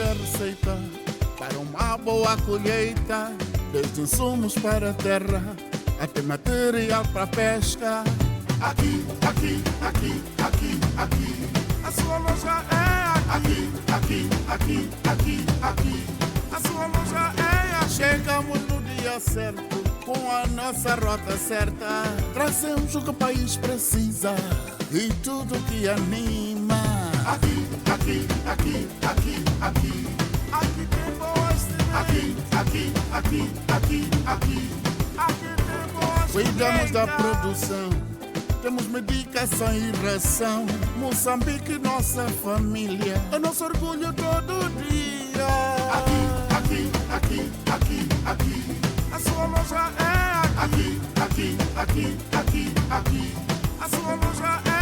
a receita para uma boa colheita, desde insumos para a terra até material para a pesca. Aqui, aqui, aqui, aqui, aqui, a sua loja é aqui, aqui, aqui, aqui, aqui, a sua loja é aqui. Chegamos no dia certo, com a nossa rota certa, trazemos o que o país precisa e tudo que anima. Aqui, aqui, aqui, aqui, aqui, aqui tem boas sementes. Aqui, aqui, aqui, aqui, aqui, aqui tem boas. Cuidamos da produção, temos medicação e ração. Moçambique, nossa família, é nosso orgulho todo dia. Aqui, aqui, aqui, aqui, aqui, a sua loja é aqui, aqui, aqui, aqui, aqui, a sua loja é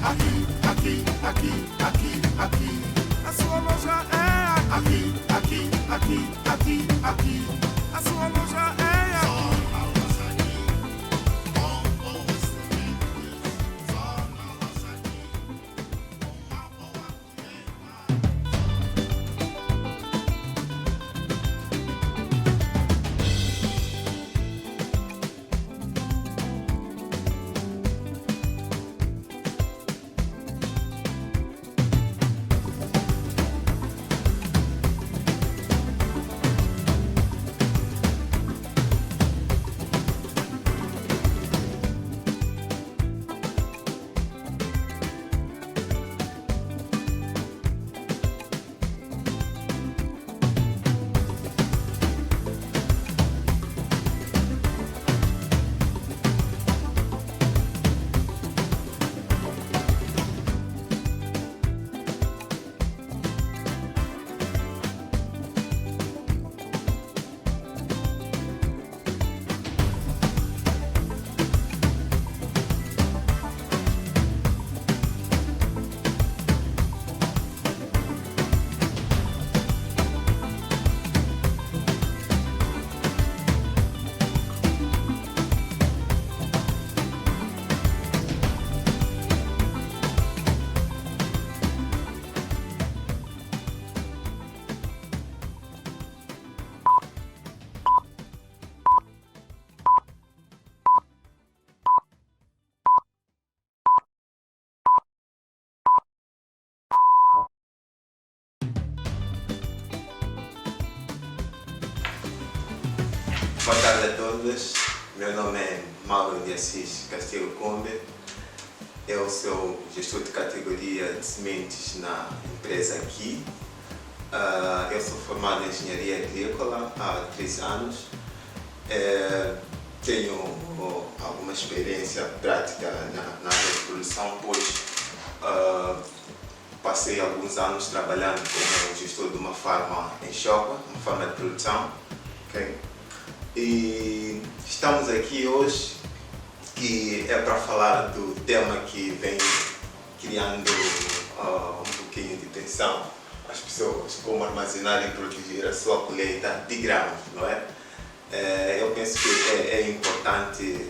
aqui, aqui, aqui, aqui, aqui, a sua loja é aqui, aqui, aqui, aqui, aqui, a sua loja é Boa tarde a todos, meu nome é Mauro de Assis Castilho Combe, eu sou gestor de categoria de sementes na empresa aqui. Eu sou formado em engenharia agrícola há 3 anos, tenho alguma experiência prática na área de produção, pois passei alguns anos trabalhando como gestor de uma farma em Chopa, uma farma de produção. Okay? E estamos aqui hoje que é para falar do tema que vem criando um pouquinho de tensão às pessoas, como armazenar e proteger a sua colheita de grãos, não é? Eu penso que é importante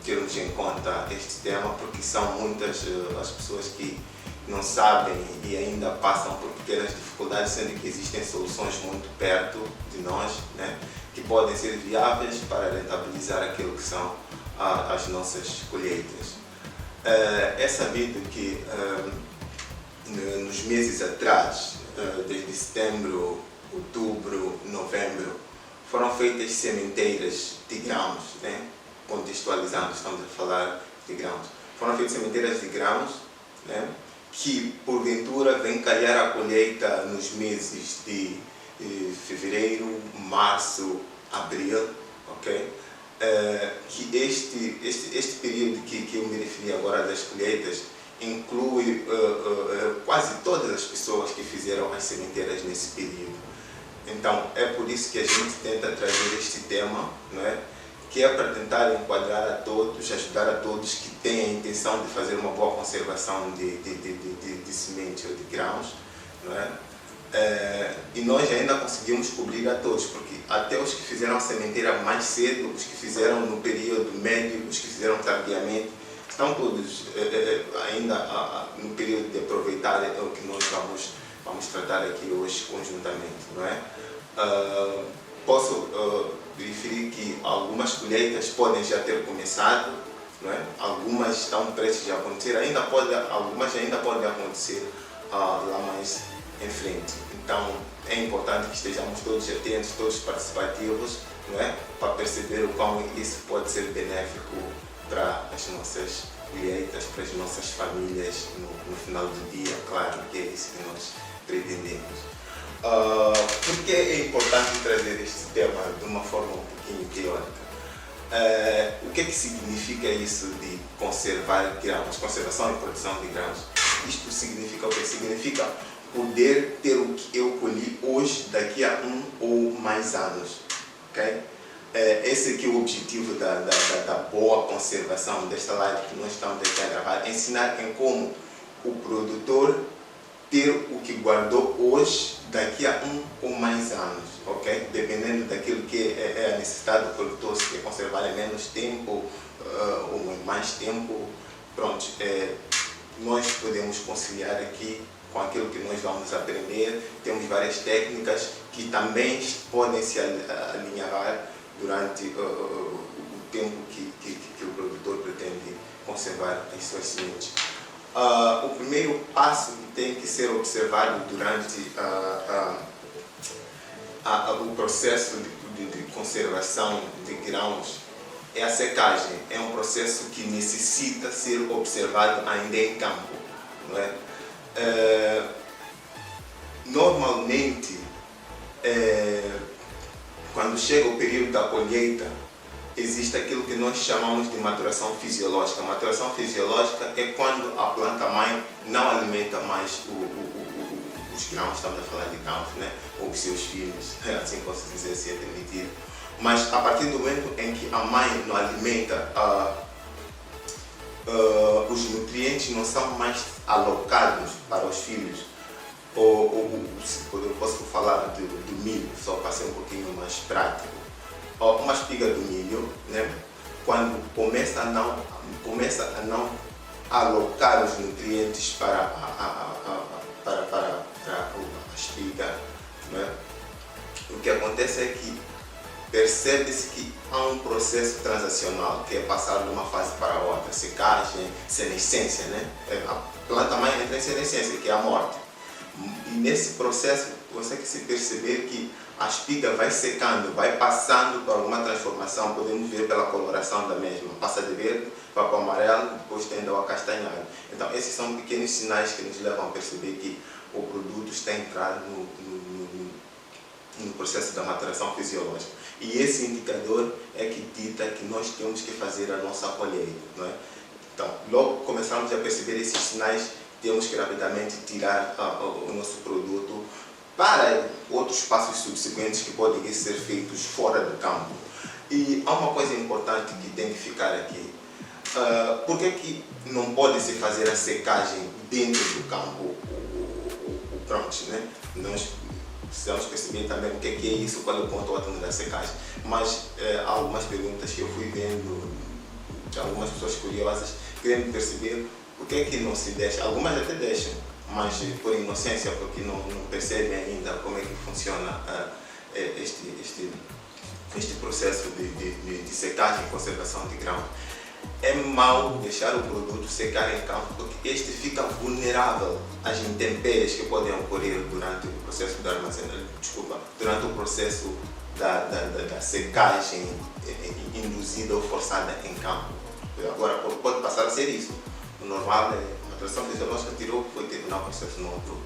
termos em conta este tema, porque são muitas as pessoas que não sabem e ainda passam por pequenas dificuldades, sendo que existem soluções muito perto de nós, né, que podem ser viáveis para rentabilizar aquilo que são as nossas colheitas. É sabido que nos meses atrás, desde setembro, outubro, novembro, foram feitas sementeiras de grãos, né? Contextualizando, estamos a falar de grãos. Foram feitas sementeiras de grãos, né? Que porventura vem calhar a colheita nos meses de fevereiro, março, abril, ok? Que este período que eu me referi agora das colheitas inclui quase todas as pessoas que fizeram as sementeiras nesse período. Então é por isso que a gente tenta trazer este tema, não é? Que é para tentar enquadrar a todos, ajudar a todos que têm a intenção de fazer uma boa conservação de semente ou de grãos, não é? E nós ainda conseguimos cobrir a todos, porque até os que fizeram a sementeira mais cedo, os que fizeram no período médio, os que fizeram tardiamente, estão todos ainda no período de aproveitar o que nós vamos vamos tratar aqui hoje conjuntamente, não é? Posso referir que algumas colheitas podem já ter começado, não é? Algumas estão prestes a acontecer, algumas ainda podem acontecer lá mais em frente. Então é importante que estejamos todos atentos, todos participativos, não é? Para perceber o quão isso pode ser benéfico para as nossas colheitas, para as nossas famílias no final do dia. Claro que é isso que nós pretendemos. Por que é importante trazer este tema de uma forma um pouquinho teórica? O que é que significa isso de conservar grãos, conservação e produção de grãos? Isto significa o que? Significa poder ter o que eu colhi hoje, daqui a 1 ou mais anos. Okay? Esse aqui é o objetivo da boa conservação desta live que nós estamos aqui a gravar, ensinar em como o produtor ter o que guardou hoje, daqui a 1 ou mais anos, ok? Dependendo daquilo que é a necessidade do produtor, se quer conservar em menos tempo ou em mais tempo, pronto, nós podemos conciliar aqui com aquilo que nós vamos aprender. Temos várias técnicas que também podem se alinhavar durante o tempo que o produtor pretende conservar as suas sementes. O primeiro passo que tem que ser observado durante o processo de conservação de grãos é a secagem. É um processo que necessita ser observado ainda em campo, não é? Normalmente, quando chega o período da colheita, existe aquilo que nós chamamos de maturação fisiológica. A maturação fisiológica é quando a planta-mãe não alimenta mais os grãos, estamos a falar de grãos, né? Ou os seus filhos, assim posso dizer, se é permitido. Mas a partir do momento em que a mãe não alimenta, os nutrientes não são mais alocados para os filhos. Eu posso falar do milho, só para ser um pouquinho mais prático. Uma espiga do milho, né? Quando começa a não alocar os nutrientes para a espiga, né? O que acontece é que percebe-se que há um processo transacional, que é passar de uma fase para outra, secagem, senescência, né? A planta-mãe entra em senescência, que é a morte. E nesse processo, consegue se perceber que a espiga vai secando, vai passando por alguma transformação, podemos ver pela coloração da mesma, passa de verde, vai para o amarelo, depois tende ao acastanhado. Então esses são pequenos sinais que nos levam a perceber que o produto está entrando no processo da maturação fisiológica. E esse indicador é que dita que nós temos que fazer a nossa colheita, não é? Então, logo começamos a perceber esses sinais, temos que rapidamente tirar o nosso produto para outros passos subsequentes que podem ser feitos fora do campo. E há uma coisa importante que tem que ficar aqui. Por que não pode se fazer a secagem dentro do campo, o pronto, né? Nós precisamos perceber também o que é isso, qual é o ponto ótimo da secagem. Mas há algumas perguntas que eu fui vendo de algumas pessoas curiosas, querendo perceber por que não se deixa. Algumas até deixam, mas por inocência, porque não percebem ainda como é que funciona este processo de secagem e conservação de grãos. É mau deixar o produto secar em campo, porque este fica vulnerável às intempéries que podem ocorrer durante o processo de armazenamento, durante o processo da secagem induzida ou forçada em campo. Agora pode passar a ser isso. O normal é a maturação fisiológica tirou, foi terminar o processo no outro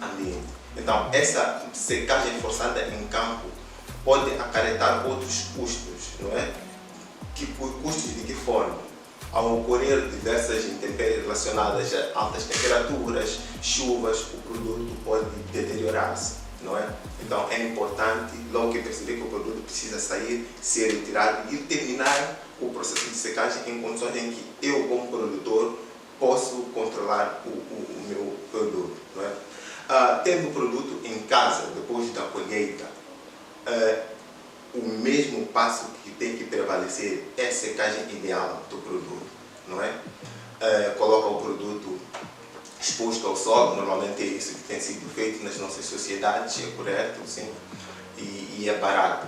ambiente. Então, essa secagem forçada em campo pode acarretar outros custos, não é? Custos de que forma? Ao ocorrer diversas intempéries relacionadas a altas temperaturas, chuvas, o produto pode deteriorar-se, não é? Então é importante, logo que perceber que o produto precisa sair, ser retirado e terminar o processo de secagem em condições em que eu, como produtor, posso controlar o meu produto, não é? Tendo o produto em casa, depois da colheita, o mesmo passo que tem que prevalecer é a secagem ideal do produto, não é? Coloca o produto exposto ao sol. Normalmente é isso que tem sido feito nas nossas sociedades, é correto, sim, e é barato.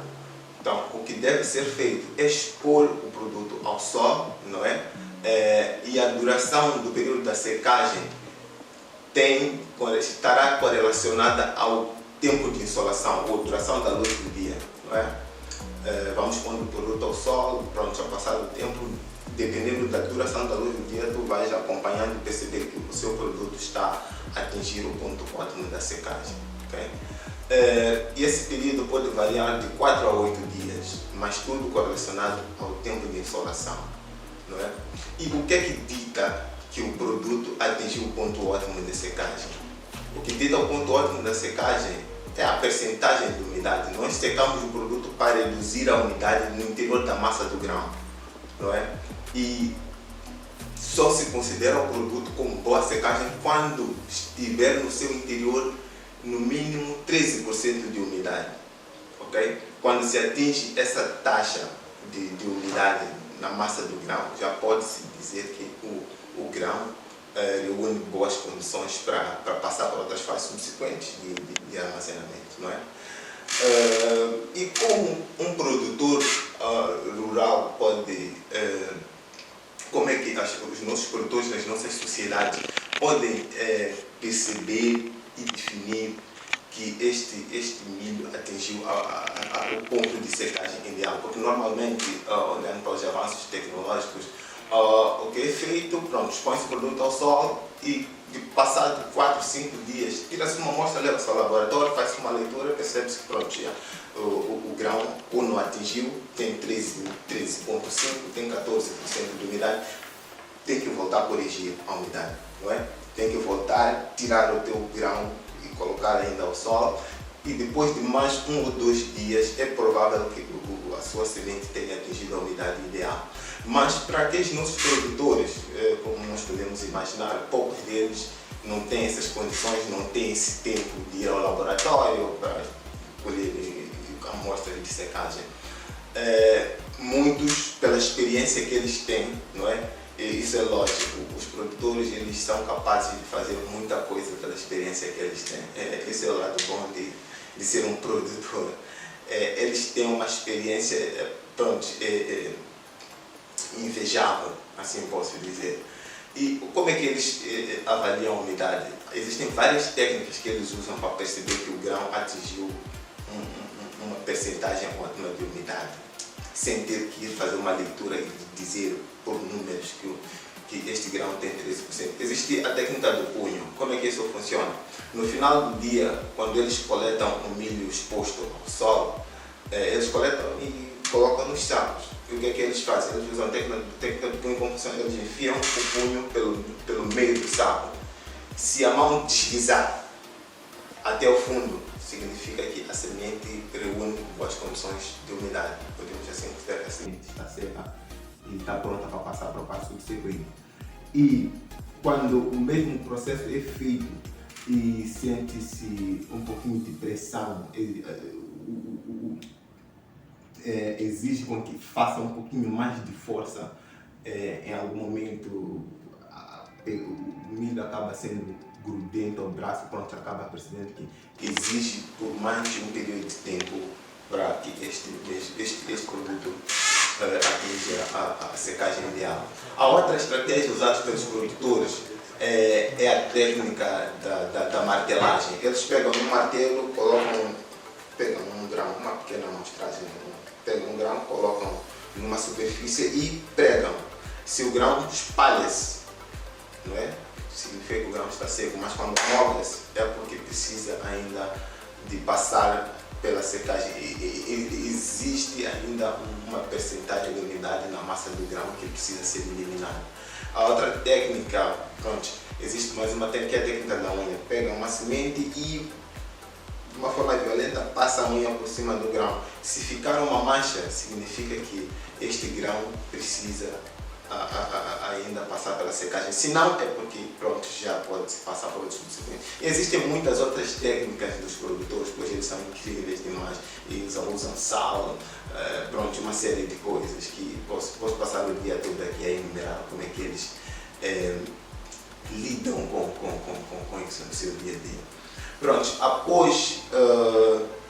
Então, o que deve ser feito é expor o produto ao sol, não é? E a duração do período da secagem estará correlacionada ao tempo de insolação, ou duração da luz do dia, não é? Vamos pondo o produto ao sol, pronto, ao passar o tempo, dependendo da duração da luz do dia, tu vais acompanhando e perceber que o seu produto está a atingir o ponto ótimo da secagem. Okay? E esse período pode variar de 4 a 8 dias, mas tudo correlacionado ao tempo de insolação. Não é? E o que é que dita que o produto atingiu o ponto ótimo de secagem? O que dita o ponto ótimo da secagem é a percentagem de umidade. Nós secamos o produto para reduzir a umidade no interior da massa do grão. Não é? E só se considera o produto como boa secagem quando estiver no seu interior no mínimo 13% de umidade. Okay? Quando se atinge essa taxa de umidade na massa do grão, já pode-se dizer que o grão reúne boas condições para passar para outras fases subsequentes de armazenamento. Não é? E como um produtor rural pode, como é que os nossos produtores nas nossas sociedades podem perceber e definir que este milho atingiu o ponto de secagem ideal? Porque normalmente, olhando para os avanços tecnológicos, o que é feito, pronto, expõe-se o produto ao sol e passado 4, 5 dias, tira-se uma amostra, leva-se ao laboratório, faz-se uma leitura, percebe-se que pronto, já, o grão ou não atingiu, tem 13,5, tem 14% de umidade, tem que voltar a corrigir a umidade, não é? Tem que voltar, tirar o teu grão e colocar ainda ao sol, e depois de mais 1 ou 2 dias é provável que a sua semente tenha atingido a umidade ideal. Mas para aqueles nossos produtores, como nós podemos imaginar, poucos deles não têm essas condições, não têm esse tempo de ir ao laboratório para colher amostras de secagem. Muitos, pela experiência que eles têm, não é? E isso é lógico, os produtores eles são capazes de fazer muita coisa pela experiência que eles têm. Esse é o lado bom de ser um produtor. Eles têm uma experiência invejável, assim posso dizer. E como é que eles avaliam a umidade? Existem várias técnicas que eles usam para perceber que o grão atingiu uma percentagem ótima de umidade, sem ter que ir fazer uma leitura e dizer por números que este grão tem 13%. Existe a técnica do punho. Como é que isso funciona? No final do dia, quando eles coletam o milho exposto ao sol, eles coletam e colocam nos sacos. E o que é que eles fazem? Eles usam a técnica do punho, como funciona? Eles enfiam o punho pelo meio do saco. Se a mão deslizar até o fundo, significa que a semente reúne boas condições de umidade. Podemos assim considerar que a semente está seca e está pronta para passar para o passo subsequente. E quando o mesmo processo é feito e sente-se um pouquinho de pressão, exige com que faça um pouquinho mais de força, em algum momento o milho acaba sendo grudento ao braço, pronto, acaba percebendo que exige por mais um período de tempo para que este produto atinja a secagem ideal. A outra estratégia usada pelos produtores é a técnica da martelagem. Eles pegam um martelo, pegam um grão, uma pequena amostragem, pegam um grão, colocam numa superfície e pregam. Se o grão espalha-se, não é? Significa que o grão está seco, mas quando molha-se é porque precisa ainda de passar pela secagem. Existe ainda uma percentagem de umidade na massa do grão que precisa ser eliminada. A outra técnica, pronto, existe mais uma técnica, que é a técnica da unha. Pega uma semente e de uma forma violenta passa a unha por cima do grão. Se ficar uma mancha, significa que este grão precisa ainda passar pela secagem. Se não, é porque pronto, já pode passar por outros subsequentes. Existem muitas outras técnicas dos produtores, pois eles são incríveis demais. Eles usam sal, pronto, uma série de coisas que posso passar o dia todo aqui a enumerar como é que eles lidam com isso no seu dia a dia. Pronto, após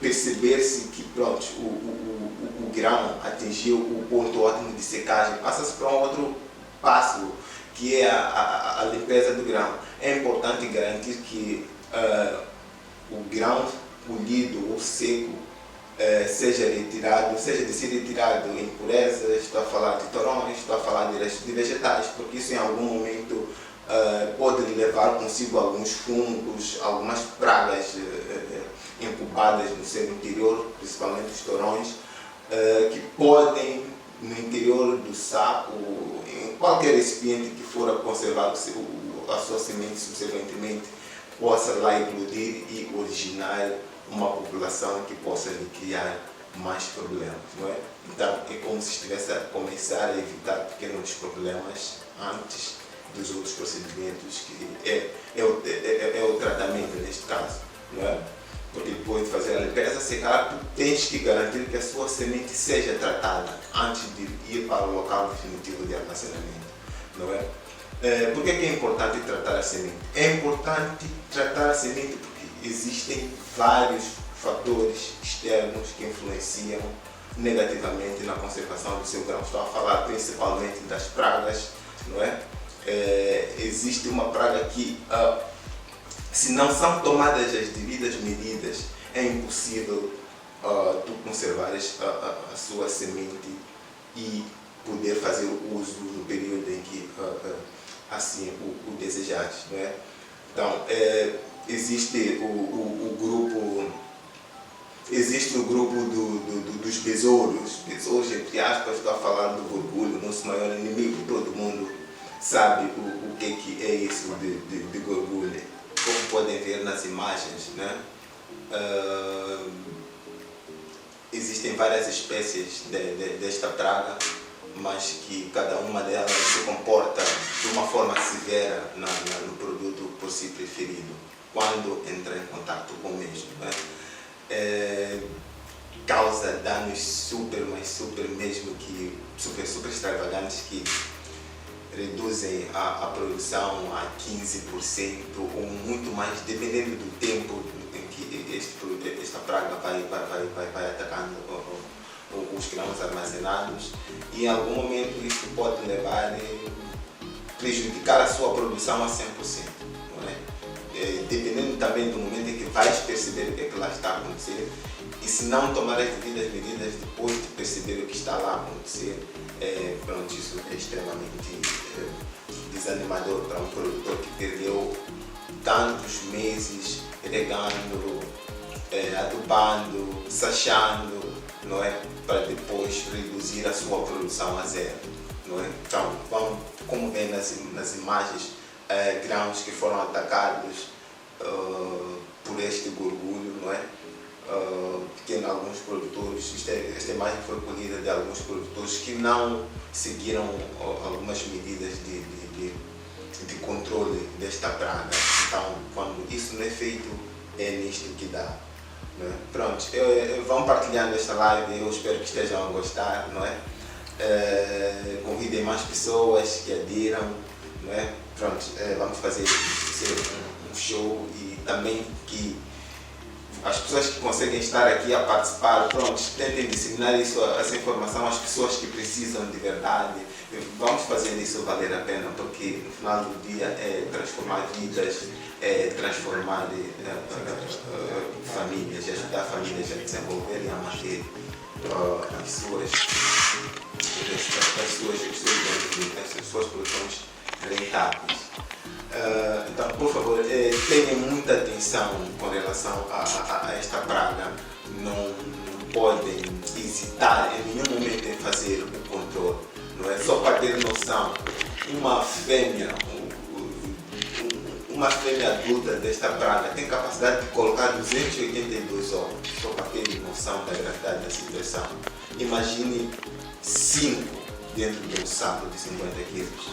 perceber-se que pronto, o grão atingiu o ponto ótimo de secagem, passa-se para um outro passo, que é a limpeza do grão. É importante garantir que o grão polido ou seco seja de ser retirado impurezas, estou a falar de torões, estou a falar de restos de vegetais, porque isso em algum momento pode levar consigo alguns fungos, algumas pragas incubadas no seu interior, principalmente os torões, que podem, no interior do saco, em qualquer recipiente que for a conservar a sua semente subsequentemente, possa lá eclodir e originar uma população que possa lhe criar mais problemas, não é? Então é como se estivesse a começar a evitar pequenos problemas antes dos outros procedimentos, que é o tratamento neste caso, não é? Porque depois de fazer a limpeza, secar, tu tens que garantir que a sua semente seja tratada antes de ir para o local definitivo de armazenamento, não é? Por que é importante tratar a semente? É importante tratar a semente porque existem vários fatores externos que influenciam negativamente na conservação do seu grão. Estou a falar principalmente das pragas, não é? Existe uma praga que, se não são tomadas as devidas medidas, é impossível tu conservares a sua semente e poder fazer o uso no período em que assim o desejares, não é? Então, existe o grupo dos besouros, entre aspas, estou a falar do gorgulho, nosso maior inimigo, todo mundo sabe o que é isso de gorgulho. Como podem ver nas imagens, né? Existem várias espécies desta praga, mas que cada uma delas se comporta de uma forma severa no produto por si preferido, quando entra em contato com o mesmo, né? Causa danos super mesmo, que super extravagantes, que reduzem a produção a 15% ou muito mais, dependendo do tempo em que esta praga vai atacando os grãos armazenados, e em algum momento isso pode levar a prejudicar a sua produção a 100%, não é? Dependendo também do momento em que vais perceber o que é que lá está a acontecer, e se não tomar as devidas medidas depois de perceber o que está lá a acontecer, pronto, isso é extremamente desanimador para um produtor que perdeu tantos meses regando, adubando, sachando, não é? Para depois reduzir a sua produção a zero, não é? Então, como vem nas imagens, grãos que foram atacados por este gorgulho, não é? Alguns produtores, esta imagem foi colhida de alguns produtores que não seguiram algumas medidas de controle desta praga. Então, quando isso não é feito, é nisto que dá, não é? Pronto, vão partilhando esta live, eu espero que estejam a gostar, não é? Convidem mais pessoas que adiram, não é? Pronto, vamos fazer um show, e também que as pessoas que conseguem estar aqui a participar, pronto, tentem disseminar essa informação às pessoas que precisam de verdade. Vamos fazer isso valer a pena, porque no final do dia é transformar vidas, é transformar famílias, ajudar famílias a desenvolverem, a manter as suas produções rentáveis. Então, por favor, tenham muita atenção com relação a esta praga. Não podem hesitar em nenhum momento em fazer o controle, não é? Só para ter noção, uma fêmea adulta desta praga tem capacidade de colocar 282 ovos, só para ter noção da gravidade da situação. Imagine 5 dentro de um saco de 50 quilos,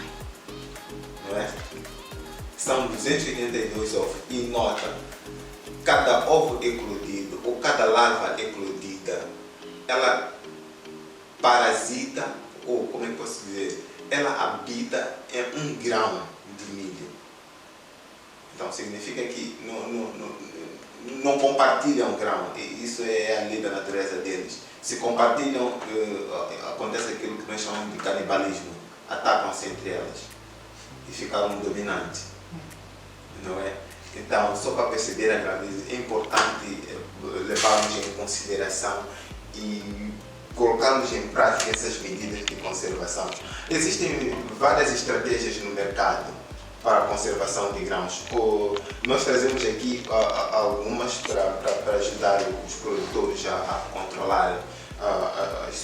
não é? São 282 ovos, e nota, cada ovo eclodido ou cada larva eclodida, ela parasita, ou como é que posso dizer, ela habita em um grão de milho, Então, significa que não compartilham grão. E isso é a lei da natureza deles. Se compartilham, acontece aquilo que nós chamamos de canibalismo. Atacam-se entre elas e ficaram dominantes. Não é? Então, só para perceber a grandeza, é importante levarmos em consideração e colocarmos em prática essas medidas de conservação. Existem várias estratégias no mercado para a conservação de grãos. Nós trazemos aqui algumas para ajudar os produtores a controlar as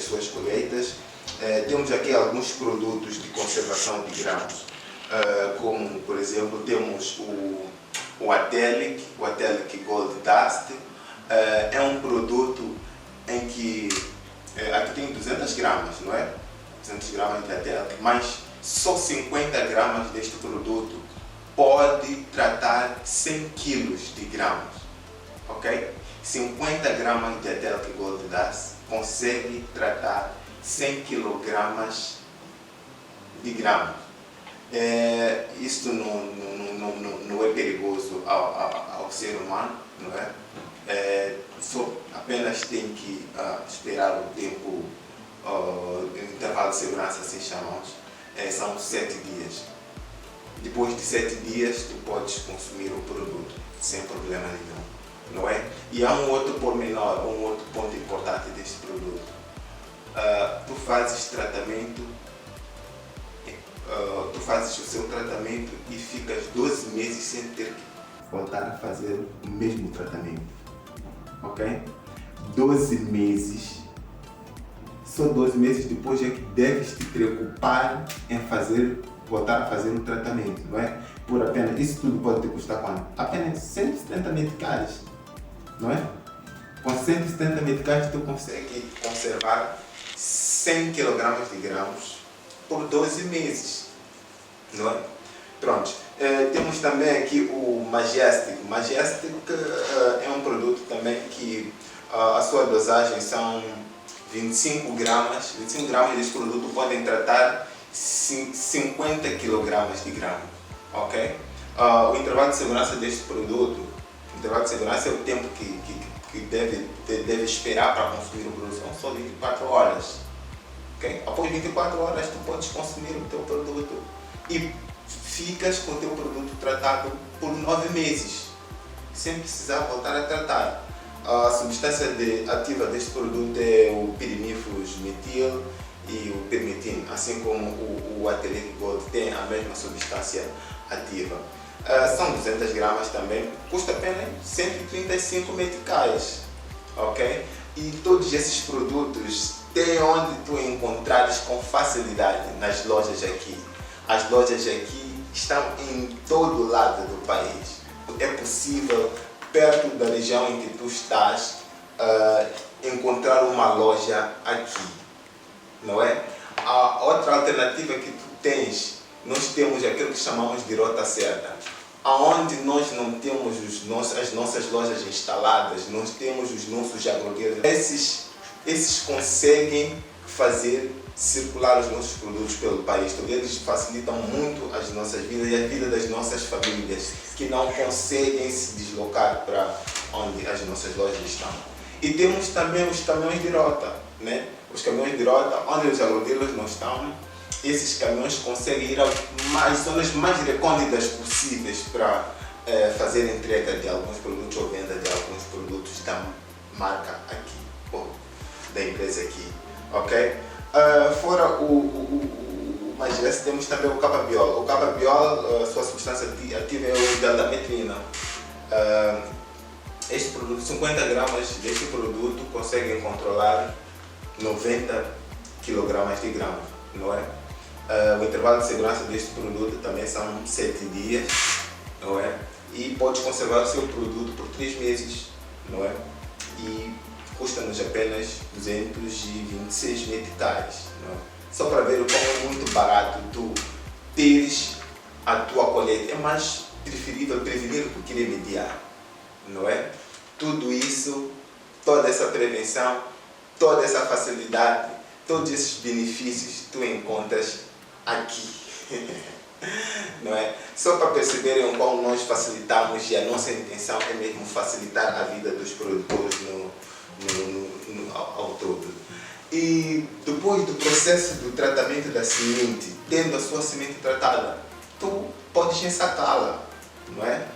suas colheitas. Temos aqui alguns produtos de conservação de grãos, como por exemplo temos o Atelic Gold Dust. É um produto em que aqui tem 200 gramas, não é? 200 gramas de Atelic, mas só 50 gramas deste produto pode tratar 100 kg de grãos, ok? 50 gramas de Atelic Gold Dust consegue tratar 100 kg de grãos. Isto não é perigoso ao ser humano, não é? Só apenas tem que esperar o tempo, o intervalo de segurança, assim chamamos, são 7 dias. Depois de 7 dias tu podes consumir o produto sem problema nenhum, não é? E há um outro pormenor, um outro ponto importante deste produto. Tu fazes tratamento, tu fazes o seu tratamento e ficas 12 meses sem ter que voltar a fazer o mesmo tratamento, ok? 12 meses, só 12 meses depois é que deves te preocupar em voltar a fazer um tratamento, não é? Por apenas, isso tudo pode te custar quanto? Apenas 170 meticais, não é? Com 170 meticais tu consegue conservar 100 kg de grãos por 12 meses, não é? Pronto. Temos também aqui o Majestic. Majestic é um produto também que a sua dosagem são 25 gramas. 25 gramas desse produto podem tratar 50 kg de grão, ok? O intervalo de segurança deste produto, o intervalo de segurança é o tempo que deve esperar para consumir o produto, são só 24 horas. Okay? Após 24 horas tu podes consumir o teu produto e ficas com o teu produto tratado por 9 meses, sem precisar voltar a tratar. A substância ativa deste produto é o pirimifos metil e o permetin, assim como o Atelic Gold tem a mesma substância ativa. São 200 gramas também, custa apenas 135 meticais, ok? E todos esses produtos tem onde tu encontrares com facilidade nas lojas aqui. As lojas aqui estão em todo lado do país. É possível, perto da região em que tu estás, encontrar uma loja aqui, não é? A outra alternativa que tu tens, nós temos aquilo que chamamos de rota certa. Aonde nós não temos as nossas lojas instaladas, nós temos os nossos agrogueiros. Esses conseguem fazer circular os nossos produtos pelo país. Então, eles facilitam muito as nossas vidas e a vida das nossas famílias que não conseguem se deslocar para onde as nossas lojas estão. E temos também os caminhões de rota, né? Os caminhões de rota, onde os agrogueiros não estão, esses caminhões conseguem ir às zonas mais recônditas possíveis para fazer entrega de alguns produtos ou venda de alguns produtos da marca aqui, ou da empresa aqui, ok? Fora o Majestic, temos também o Capabiol. O Capabiol, sua substância ativa é o daldametrina. Este produto, 50 gramas deste produto conseguem controlar 90 kg de grão, não é? O intervalo de segurança deste produto também são 7 dias, não é? E pode conservar o seu produto por 3 meses, não é? E custa-nos apenas 226 meticais, não é? Só para ver como é muito barato tu teres a tua colheita. É mais preferível prevenir do que remediar, não é? Tudo isso, toda essa prevenção, toda essa facilidade, todos esses benefícios tu encontras aqui. Não é? Só para perceberem o qual nós facilitamos, e a nossa intenção é mesmo facilitar a vida dos produtores ao todo. E depois do processo do tratamento da semente, tendo a sua semente tratada, tu podes ensacá-la, não é?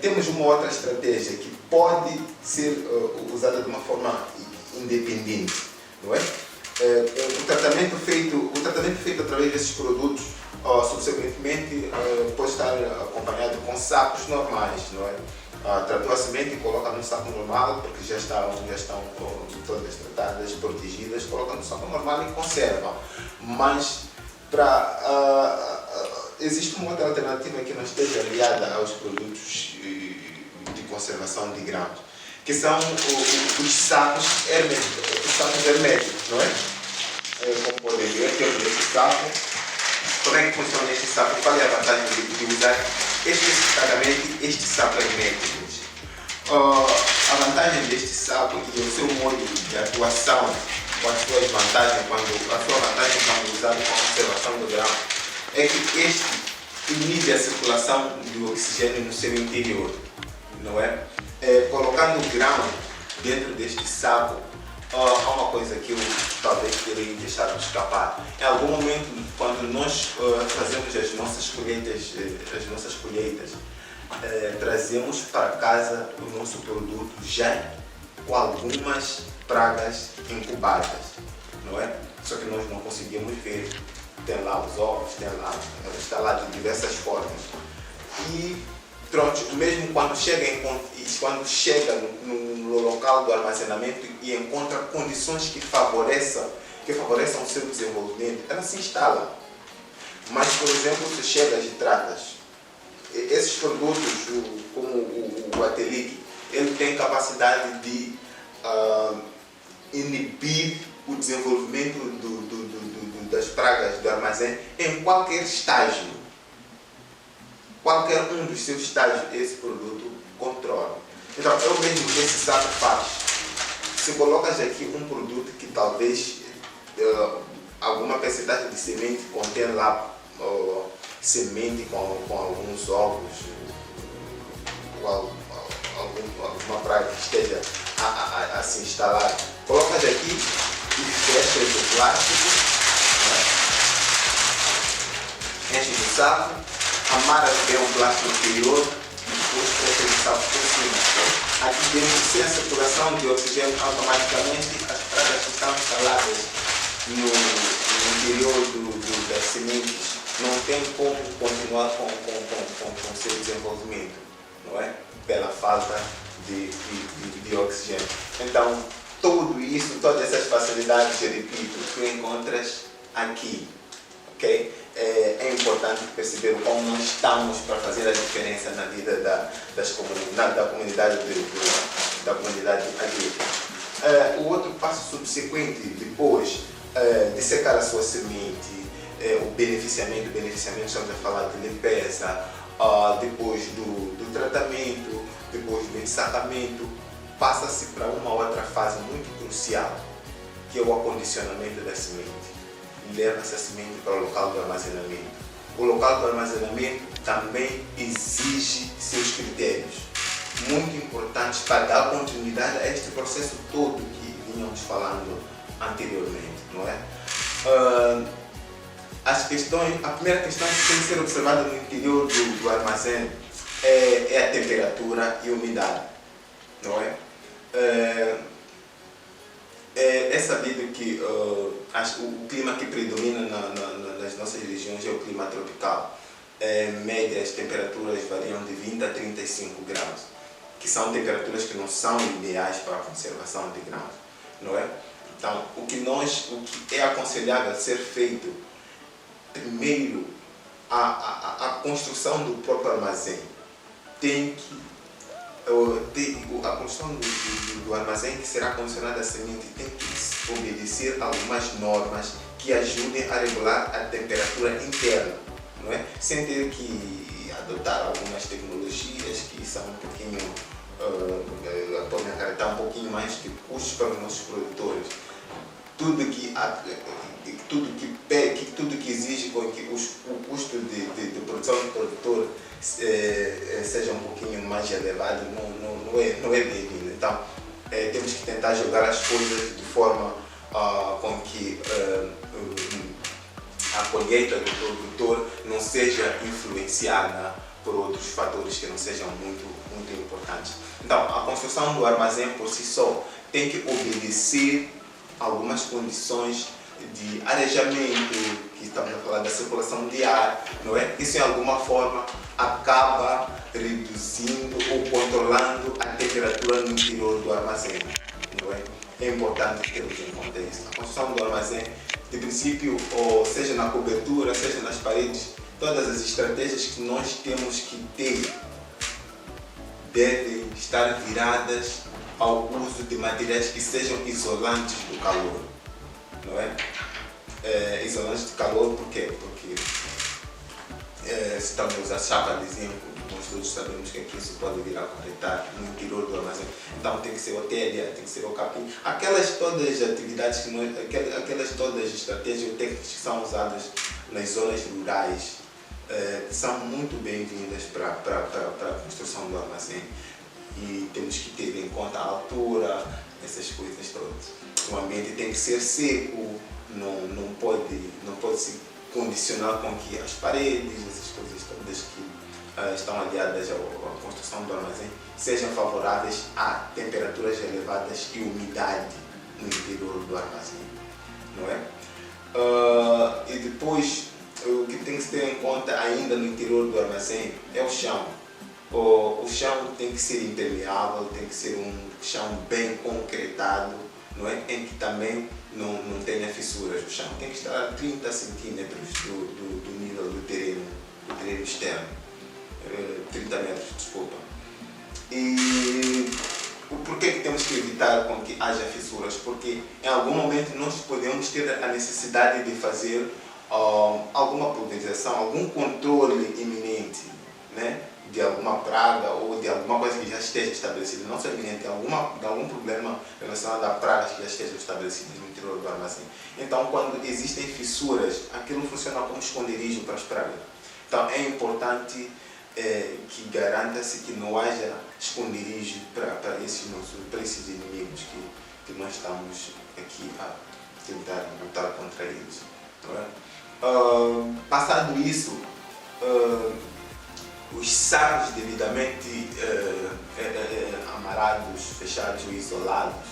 Temos uma outra estratégia que pode ser usada de uma forma independente, não é? O tratamento feito através desses produtos subsequentemente pode estar acompanhado com sacos normais, não é? Tratou a semente e coloca num saco normal, porque já estão todas tratadas, protegidas, coloca no saco normal e conserva. Mas existe uma outra alternativa que não esteja aliada aos produtos de conservação de grãos, que são os sacos herméticos, não é? Como podem ver, temos esse saco. Como é que funciona este saco? Qual é a vantagem de usar especificamente este saco hermético? A vantagem deste saco e o seu modo de atuação, com as suas vantagens, quando usado com a conservação do grão, é que este inibe a circulação do oxigênio no seu interior, não é? Colocando o grão dentro deste saco, há uma coisa que eu talvez terei deixado de escapar. Em algum momento, quando nós fazemos as nossas colheitas, trazemos para casa o nosso produto já com algumas pragas incubadas, não é? Só que nós não conseguimos ver. Tem lá os ovos, está lá de diversas formas. E pronto, mesmo quando chega no local do armazenamento e encontra condições que favoreçam o seu desenvolvimento, ela se instala. Mas, por exemplo, se chegas e tratas, esses produtos, como o Atelic, ele tem capacidade de inibir o desenvolvimento das pragas do armazém em qualquer estágio. Qualquer um dos seus estágios, esse produto controla. Então, é o mesmo que esse saco faz. Se colocas aqui um produto que talvez alguma percentagem de semente contém lá semente com alguns ovos, alguma praga que esteja a se instalar, colocas aqui e fechas o plástico, né? Enches o saco, amarras bem o plástico interior e depois fechas o saco por cima. Aqui dentro, sem a circulação de oxigênio, automaticamente as pragas que estão instaladas no interior das sementes não tem como continuar com o seu desenvolvimento, não é? Pela falta de oxigênio. Então, tudo isso, todas essas facilidades, eu repito, tu encontras aqui, ok? É importante perceber como nós estamos para fazer a diferença na vida da comunidade agrícola. O outro passo subsequente, depois de secar a sua semente, o beneficiamento, estamos a falar de limpeza, depois do tratamento, depois do ensacamento, passa-se para uma outra fase muito crucial, que é o acondicionamento da semente. Leva-se a semente para o local do armazenamento. O local do armazenamento também exige seus critérios, muito importantes para dar continuidade a este processo todo que vínhamos falando anteriormente, não é? A primeira questão que tem que ser observada no interior do armazém é a temperatura e a umidade, não é? É sabido que o clima que predomina nas nossas regiões é o clima tropical. Médias temperaturas variam de 20 a 35 graus, que são temperaturas que não são ideais para a conservação de grãos, não é? Então, o que é aconselhável ser feito, primeiro, a construção do próprio armazém. A construção do armazém que será condicionado a semente tem que obedecer a algumas normas que ajudem a regular a temperatura interna, não é? Sem ter que adotar algumas tecnologias que são um pouquinho, podem acarretar um pouquinho mais de custos para os nossos produtores. Tudo que tudo que exige com que o custo de produção do produtor seja um pouquinho mais elevado, não é bem-vindo. Então, temos que tentar jogar as coisas de forma com que a colheita do produtor não seja influenciada por outros fatores que não sejam muito importantes. Então, a construção do armazém por si só tem que obedecer algumas condições de arejamento, que estamos a falar da circulação de ar, não é? Isso, em alguma forma, acaba reduzindo ou controlando a temperatura no interior do armazém, não é? É importante termos em conta isso. A construção do armazém, de princípio, ou seja na cobertura, seja nas paredes, todas as estratégias que nós temos que ter devem estar viradas ao uso de materiais que sejam isolantes do calor, não é? Isolantes do calor por quê? Porque se estamos a usar chapa de zinco, nós todos sabemos que aqui isso pode vir a acarretar no interior do armazém. Então tem que ser o telha, tem que ser o capim. Aquelas todas as atividades, aquelas todas as estratégias ou técnicas que são usadas nas zonas rurais são muito bem-vindas para a construção do armazém. E temos que ter em conta a altura, essas coisas todas. O ambiente tem que ser seco, não pode se condicionar com que as paredes, essas coisas todas que estão aliadas à construção do armazém sejam favoráveis a temperaturas elevadas e umidade no interior do armazém, não é? E depois, o que tem que se ter em conta ainda no interior do armazém é o chão. O chão tem que ser impermeável, tem que ser um chão bem concretado, não é? Em que também não tenha fissuras. O chão tem que estar a 30 centímetros do nível do terreno externo. 30 metros, desculpa. E por que temos que evitar com que haja fissuras? Porque em algum momento nós podemos ter a necessidade de fazer alguma pulverização, algum controle iminente, né? De alguma praga ou de alguma coisa que já esteja estabelecida, não só iminente, de algum problema relacionado a pragas que já estejam estabelecidas no interior do armazém. Então, quando existem fissuras, aquilo funciona como esconderijo para as pragas. Então, é importante que garanta-se que não haja esconderijo para esses inimigos que nós estamos aqui a tentar lutar contra eles. Não é? Passado isso, os sacos devidamente amarados, fechados ou isolados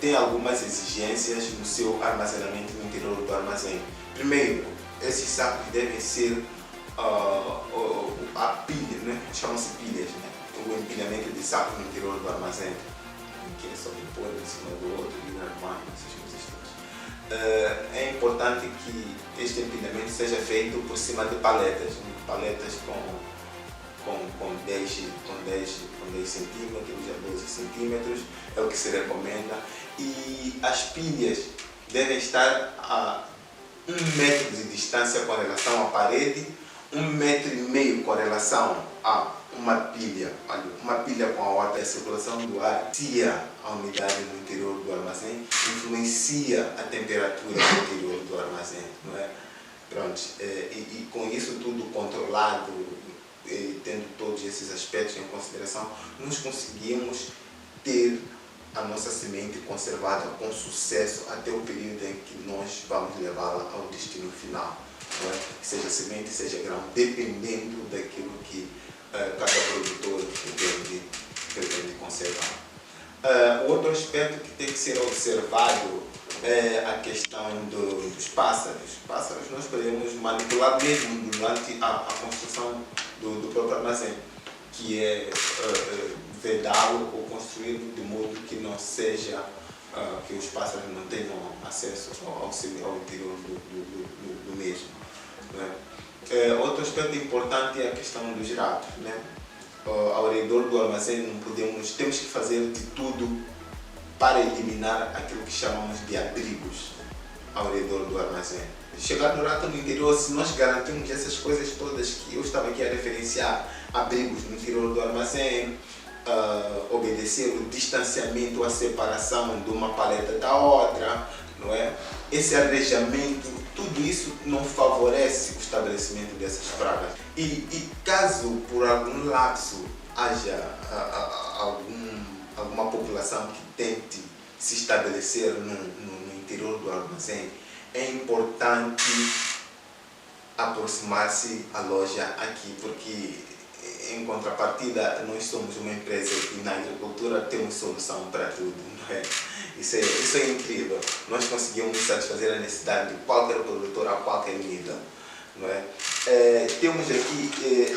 têm algumas exigências no seu armazenamento no interior do armazém. Primeiro, esses sacos devem ser a pilha, né? Chamam-se pilhas, né? O empilhamento de sacos no interior do armazém, que é só pôr em cima do outro e no armário, essas coisas todas. É importante que este empilhamento seja feito por cima de paletas com 10 centímetros a 12 centímetros, é o que se recomenda. E as pilhas devem estar a 1 metro de distância com relação à parede, 1,5 metro com relação a uma pilha com a outra. A circulação do ar influencia a umidade no interior do armazém, influencia a temperatura no interior do armazém, não é? Pronto, e com isso tudo controlado, tendo todos esses aspectos em consideração, nós conseguimos ter a nossa semente conservada com sucesso até o período em que nós vamos levá-la ao destino final. Não é? Seja semente, seja grão, dependendo daquilo que cada produtor pretende conservar. O outro aspecto que tem que ser observado é a questão dos pássaros. Pássaros nós podemos manipular mesmo durante a construção do próprio armazém, que é vedá-lo ou construí-lo de modo que não seja, que os pássaros não tenham acesso ao interior do mesmo. Né? Outro aspecto importante é a questão dos ratos. Né? Ao redor do armazém temos que fazer de tudo para eliminar aquilo que chamamos de abrigos ao redor do armazém. Chegar no rato no interior, se nós garantirmos essas coisas todas que eu estava aqui a referenciar, abrigos no interior do armazém, obedecer o distanciamento, a separação de uma paleta da outra, não é? Esse arejamento, tudo isso não favorece o estabelecimento dessas pragas. E caso por algum lapso haja alguma população que tente se estabelecer no interior do armazém, é importante aproximar-se à loja aqui, porque em contrapartida nós somos uma empresa que na agricultura temos solução para tudo, não é? Isso é incrível. Nós conseguimos satisfazer a necessidade de qualquer produtor a qualquer nível, não é? Temos aqui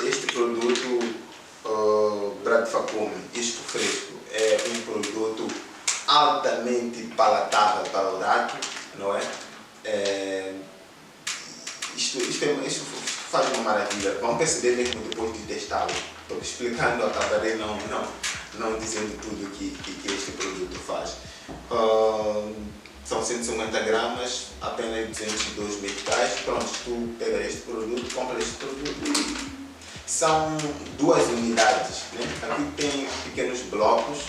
este produto Bradfacume, isto fresco. É um produto altamente palatável para o rato, não é? Isto faz uma maravilha. Vão perceber mesmo depois de testá-lo. Estou explicando, acabarei não dizendo tudo que este produto faz. São 150 gramas, apenas 202 meticais. Pronto, tu pega este produto, compra este produto. São 2 unidades, né? Aqui tem pequenos blocos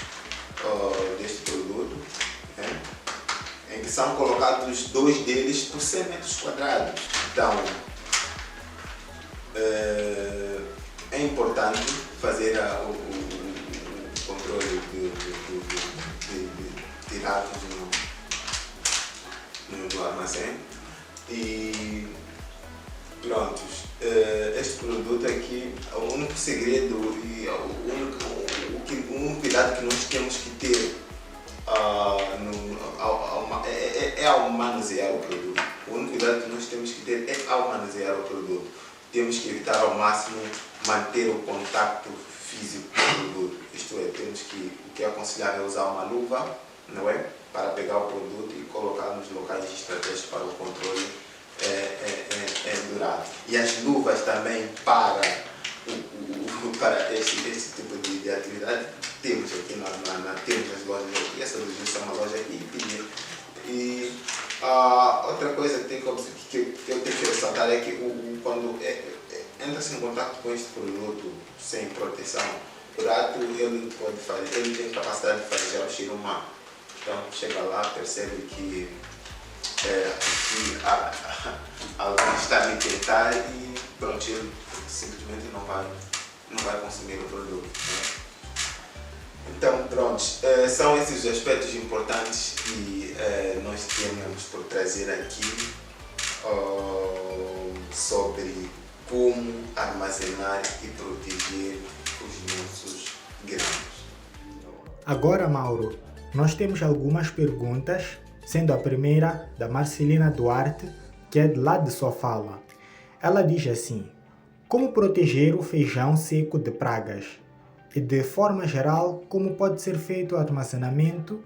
deste produto, né? Em que são colocados 2 deles por 100 metros quadrados. Então, é importante fazer o controle de ratos no armazém. E prontos, este produto aqui, o único segredo e o único cuidado que nós temos que ter é ao manusear o produto. O único cuidado que nós temos que ter é ao manusear o produto. Temos que evitar ao máximo manter o contato físico do produto. Isto é, o que é aconselhável é usar uma luva, não é? Para pegar o produto e colocar nos locais estratégicos para o controle durável. E as luvas também para esse tipo de atividade temos aqui temos as lojas aqui. Essa loja é uma loja aqui e outra coisa que eu tenho que ressaltar é que quando entra-se em contato com este produto sem proteção, o rato ele tem capacidade de fazer o cheiro má. Então chega lá, percebe que alguém está a me tentar e pronto, ele simplesmente não vai consumir o produto, né? Então pronto, são esses os aspectos importantes que nós temos por trazer aqui sobre como armazenar e proteger os nossos grãos. Agora, Mauro, nós temos algumas perguntas, sendo a primeira da Marcelina Duarte, que é de lá de Sofala. Ela diz assim: como proteger o feijão seco de pragas? E de forma geral, como pode ser feito o armazenamento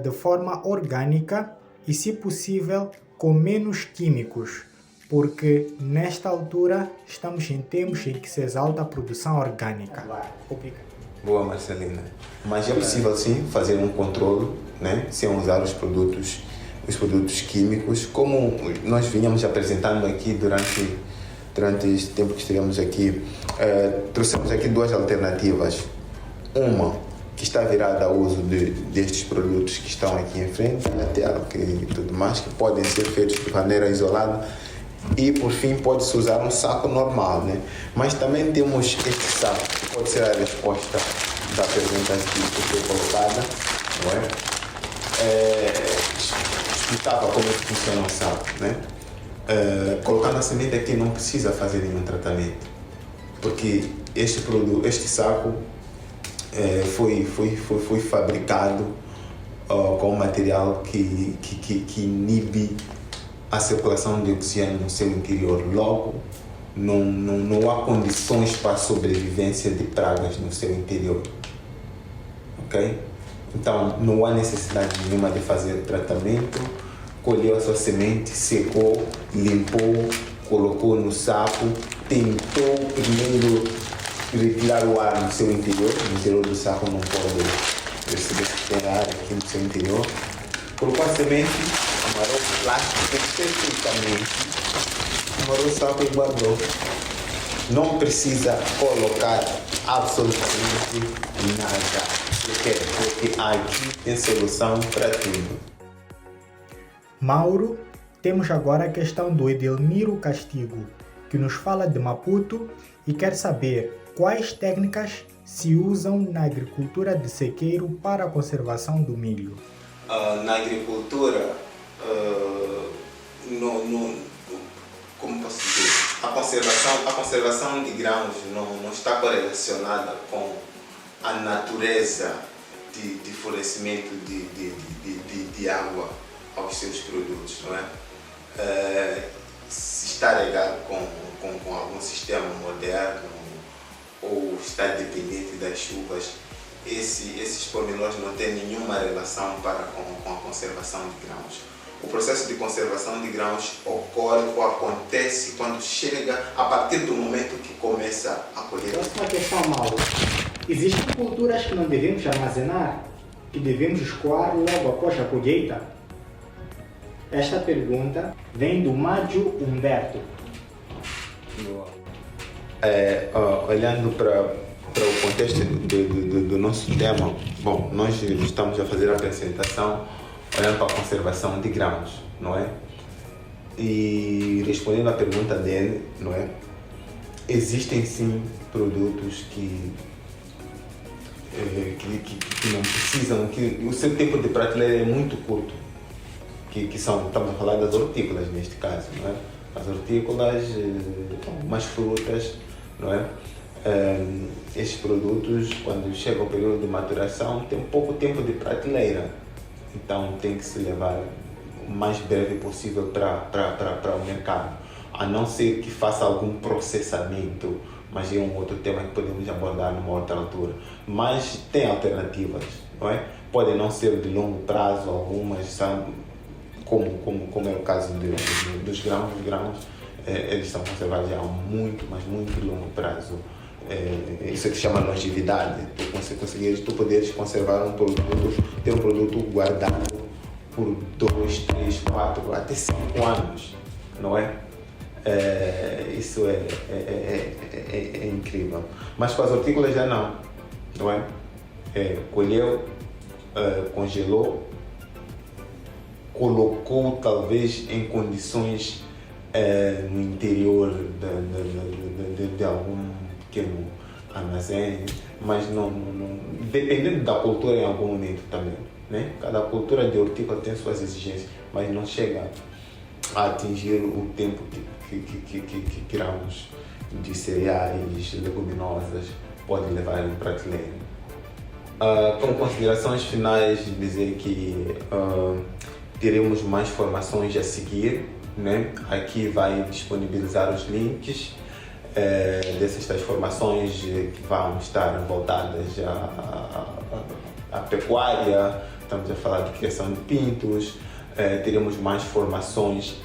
de forma orgânica e, se possível, com menos químicos? Porque nesta altura estamos em tempos em que se exalta a produção orgânica. Obrigado. Boa, Marcelina. Mas é possível sim fazer um controle, né, sem usar os produtos químicos, como nós vinhamos apresentando aqui durante este tempo que estivemos aqui. Trouxemos aqui 2 alternativas. Uma que está virada ao uso destes produtos que estão aqui em frente, na tela e tudo mais, que podem ser feitos de maneira isolada. E por fim pode-se usar um saco normal, né? Mas também temos este saco, que pode ser a resposta da pergunta que foi colocada, não é? Explicava como é que funciona o saco, né? Colocando a semente aqui não precisa fazer nenhum tratamento, porque este saco foi fabricado com um material que inibe a circulação de oxigênio no seu interior. Logo, não há condições para a sobrevivência de pragas no seu interior. Ok? Então, não há necessidade nenhuma de fazer tratamento. Colheu a sua semente, secou, limpou, colocou no saco, tentou primeiro retirar o ar no seu interior. No interior do saco não pode perceber se tem ar aqui no seu interior. Colocou a semente, amarrou o plástico perfeitamente, amarrou o saco e guardou. Não precisa colocar absolutamente nada, porque aqui tem solução para tudo. Mauro, temos agora a questão do Edelmiro Castigo, que nos fala de Maputo e quer saber quais técnicas se usam na agricultura de sequeiro para a conservação do milho. Na agricultura, como posso dizer, a conservação de grãos não está correlacionada com a natureza de fornecimento de água aos seus produtos, não é? Se está ligado com algum sistema moderno ou está dependente das chuvas, esses pormenores não têm nenhuma relação com a conservação de grãos. O processo de conservação de grãos ocorre ou acontece quando chega a partir do momento que começa a colher. Próxima questão, Mauro. Existem culturas que não devemos armazenar, que devemos escoar logo após a colheita? Esta pergunta vem do Mádio Humberto. Olhando para o contexto do nosso tema, bom, nós estamos a fazer a apresentação olhando para a conservação de grãos, não é? E respondendo à pergunta dele, não é? Existem sim produtos que não precisam, que o seu tempo de prateleira é muito curto, estamos a falar das hortícolas neste caso, não é? As hortícolas, algumas frutas, não é? Estes produtos, quando chega ao período de maturação, tem pouco tempo de prateleira, então tem que se levar o mais breve possível para o mercado, a não ser que faça algum processamento, mas é um outro tema que podemos abordar numa outra altura. Mas tem alternativas, não é? Podem não ser de longo prazo, algumas são, como é o caso dos grãos. Os grãos eles são conservados já a muito, mas muito longo prazo. Isso é que se chama longevidade. Tu poderes conservar um produto, ter um produto guardado por 2, 3, 4, até 5 anos, não é? Isso é incrível. Mas com as hortícolas já não é? Colheu, congelou, colocou talvez em condições no interior de algum pequeno armazém, mas não, dependendo da cultura em algum momento também, né? Cada cultura de hortícola tem suas exigências, mas não chega a atingir o tempo que grãos de cereais, leguminosas podem levar em prateleira. Com considerações finais, dizer que teremos mais formações a seguir, né? Aqui vai disponibilizar os links dessas transformações que vão estar voltadas à pecuária. Estamos a falar de criação de pintos, teremos mais formações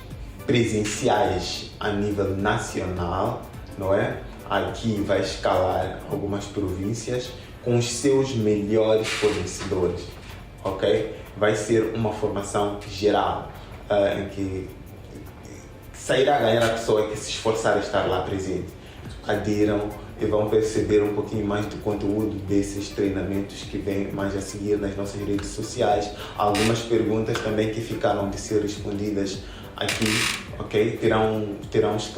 presenciais a nível nacional, não é? Aqui vai escalar algumas províncias com os seus melhores fornecedores, ok? Vai ser uma formação geral em que sairá a ganhar a pessoa que se esforçar a estar lá presente. Adiram e vão perceber um pouquinho mais do conteúdo desses treinamentos que vem mais a seguir nas nossas redes sociais. Algumas perguntas também que ficaram de ser respondidas aqui, ok? Terão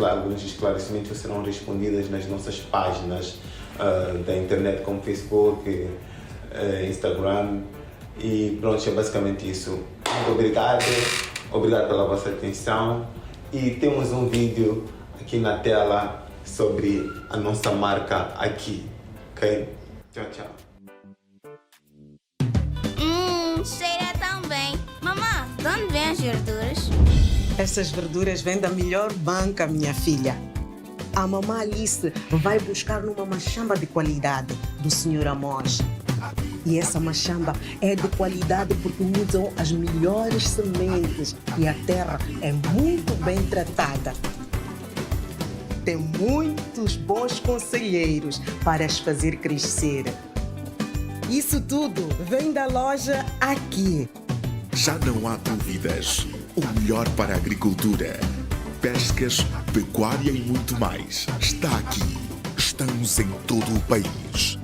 alguns esclarecimentos que serão respondidas nas nossas páginas da internet, como Facebook, Instagram, e pronto, é basicamente isso. Muito obrigado pela vossa atenção, e temos um vídeo aqui na tela sobre a nossa marca aqui, ok? Tchau, tchau. Cheira tão bem. Mamãe, de onde vêm as verduras? Essas verduras vêm da melhor banca, minha filha. A mamãe Alice vai buscar numa machamba de qualidade do Sr. Amós. E essa machamba é de qualidade porque usam as melhores sementes e a terra é muito bem tratada. Tem muitos bons conselheiros para as fazer crescer. Isso tudo vem da loja aqui. Já não há dúvidas. O melhor para a agricultura, pescas, pecuária e muito mais está aqui. Estamos em todo o país.